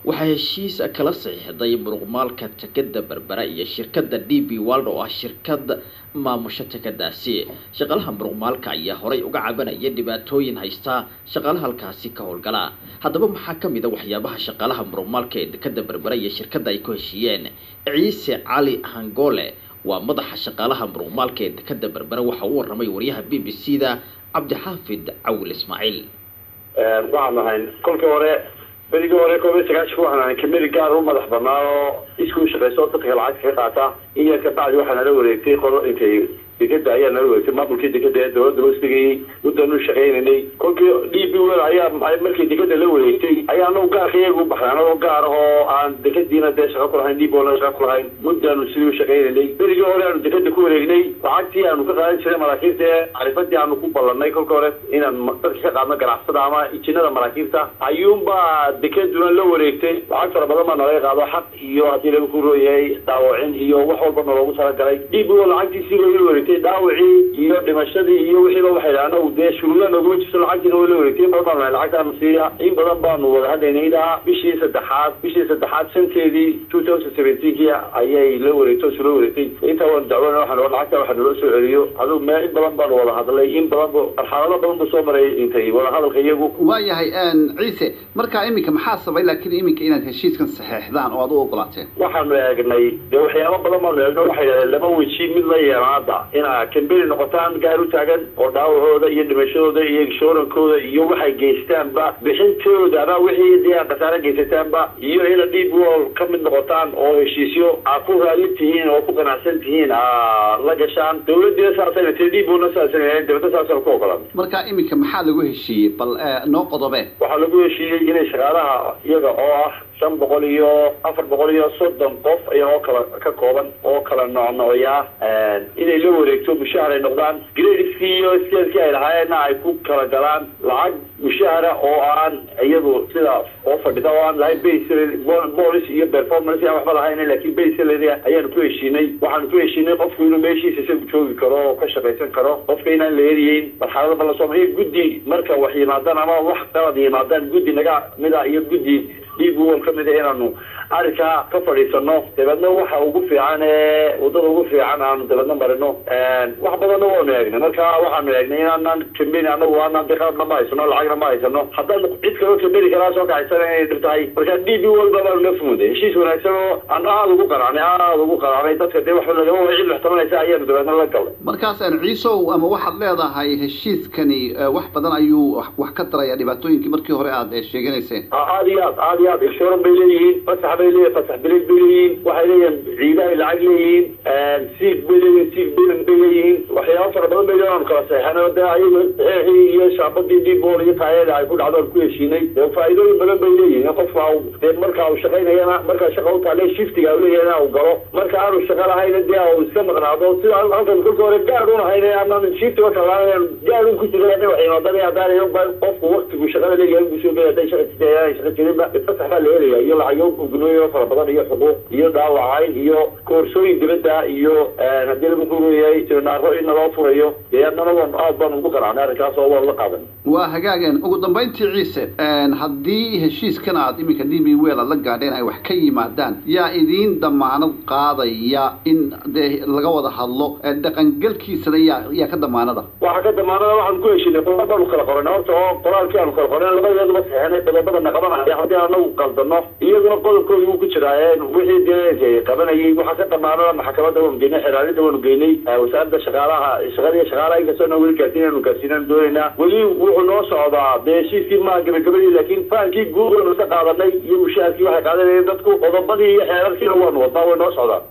waxaa heshiis kala saxiixday muruqmaalka takada berbera iyo shirkadda DP World oo ah shirkad maamusha takadaasi. Shaqaalaha muruqmaalka ayaa horay uga cabanaya dhibaatooyin haysta shaqaalaha halkaasi ka howlgala. Haddaba maxaa ka mid ah waxyaabaha shaqaalaha muruqmaalka ee takada berbera iyo shirkadda ay ku heshiiyeen? Ciise Cali Hangole waa madaxa shaqaalaha muruqmaalka ee takada berbera waxa uu waramay wariyaha BBC-da Cabdixaafid Cawil Ismaaciil. waxaan ahayn kolkii hore berigii hore COVID-19 waxaan ahayn kamid gaar u madax bannaan oo isku shaqeyso dadka lacag ka qaata iyo ka bacdi waxaan la wareegtay qolo intay dekada ayaa nala wareegtay maamulkii dekada ee dowladda hoostigay muddan u shaqeynay kolkii DP World ayaa markii dekada la wareegtay ayaa noo gaar iyagu baxnaan oo gaar oo aan dekadiina de shaqo ku lahayn DP World shaqo ku lahayn muddan sidoo shaqeynay berigii hore aan dekada ku wareegnay lacagtii aan ka qaadan jiray maraakiibta arifadii aan ku ballanay kolkii hore inaan dadka ka qaadno ganacsada ama injineerada maraakiibta ayuunba dekaduna la wareegtay lacag fara badan ma naga qaado xaq iyo hadii lagu rooyay daawacin iyo wax walba loogu talagalay DP World lacagtiisii loo wareegtay daawacii iyo dhimashadii iyo wixii loo waxayna uu de shuruudo nagu jirto lacagtii loo wareegtay badan lacagtaan siiya in badan baan wada hadlaynayda bishii saddexaad santeedii 2017 ayay la wareegtay soo wareegtay inta waan dacwada waxaan lacagta waxa loo soo celiyo adoo ma in badan baan wada hadlay in badan xaalado badan soo maray intay wada hadalka iyagu waayahay ciise marka imika maxaa sabay laakiin imika inaad heshiiskan saxiixdaan oo aad u ogolaateen waxaan eegnay waxyaabo badan baan eegnay waxa lama weji mid la yeeraada ina kambani noqotaan gaar u taagan oo dhaawacooda iyo dhimashadooda iyo insurance-kooda iyo waxay geystaanba bixintooda ama wixii diyaar qasaare geysataanba iyo ila DP World ka mid noqotaan oo heshiisyo ku raali tihiin oo ku ganacsan tihiin la gashaan dowladda saasay DP World saasay dowladda saasay ku ogolaan marka imika maxaa lagu heshiiyay bal noo qodobe waxa lagu heshiiyay inay shaqaalaha iyaga oo ah 500 iyo 430 qof ayoo kala ka kooban oo kala noocnooya inay la wareegto mushahar ay noqdaan grade-kii iyo scale-kii ay lahaayeen ay ku kala galaan lacag mushahara oo aan iyadu sida oo fadhida oo aan lahayn base bonus iyo performance aan waxba lahayn laakiin base salary ayaan ku heshiinay waxaan ku heshiinay qofku inuu meeshiisa isagu joogi karo oo ka shaqeysan karo qofka inaan la eriyeyn marxalada bal soo maray guddi marka wax yimaadaan ama wax qalad yimaadaan guddi naga mida iyo guddi DP World kamid ah inaanu arka ka fadhiisano dabadna waxa ugu fiican wadada ugu fiican aan dabadna marino wax badan oo eegnay marka waxaan eegnay inaan kambani anagu aan deeqad ma haysano lacagna ma haysano haddana cid kale kambani kala soo kacaysan inay dhirtahay marka DP World baa la fumuday heshiis wanaagsan oo aan aad ugu qaraanay dadka de wax laga wacyi lixtamanaysa ayaan dabadna la galay markaas aan ciiso ama waxaad leedahay heshiiskani wax badan ayuu wax ka taraya dhibaatooyinkii markii hore aad sheeganayseen aad insurance bayleeyihiin fasax bilad bayleeyihiin waxay leeyihiin ciidaha lacag leeyihiin siig bayleeyihiin waxyaabo fara badan bayleeyihiin kala saxanoo de ayagu iyo shaabadii DP World iyo taayada ay ku dhacdo ku heshiinay faa'iidooyin badan bay leeyihiin qofka marka uu shaqeynayana marka shaqo u taale shiftiga uu leeyahay uu galo marka aanu shaqo lahayn dee uu iska maqnaado sida halkan kulka hore gaar u lahayn ama shiftiga kala lahayn gaar u ku jiray waxay noqdaan hadaan qofku waqtigu shaqada leeyahay uu soo beeray shaqo jirinba fasaxa leeyahay iyo lacag gudooyo fara badan iyo xuquuq iyo dhaawacayn iyo koorsooyin dibadda iyo hadii lagu guuleeyay tirnaaro in loo furayo iyadana aad baan ugu qaraanay arkaas oo la qaadan waa hagaagan ugu dambeyntii ciise haddii heshiiskan aad imika DP World la gaadheen ay wax ka yimaadaan yaa idin damaanad qaadaya in laga wada hadlo dhaqangalkiisana yaa ka damaanada waxa ka damaanada waxaan ku heshiinay qodobada kala qoran horta oo qoraalkii aan kala qoran labadeedaba saxeynay qodobada qabanaya hadii aanu qaldano iyaguna qodobkooda uu ku jiraayeen wixii deegaanka qabanayay waxa ka damaanada maxkamadda oo geynay xiraalinta oo geynay wasaaradda shaqaalaha inkastoo noo weli gaarsiinaan doonayna weli wuxuu noo socdaa heshiiskii ma gabagabadii laakiin faankii guud oo ka qaadanay iyo mushaharkii waxay qaadanayeen dadku qodobadii iyo xeerarkiina waanu wadnaa way noo socdaan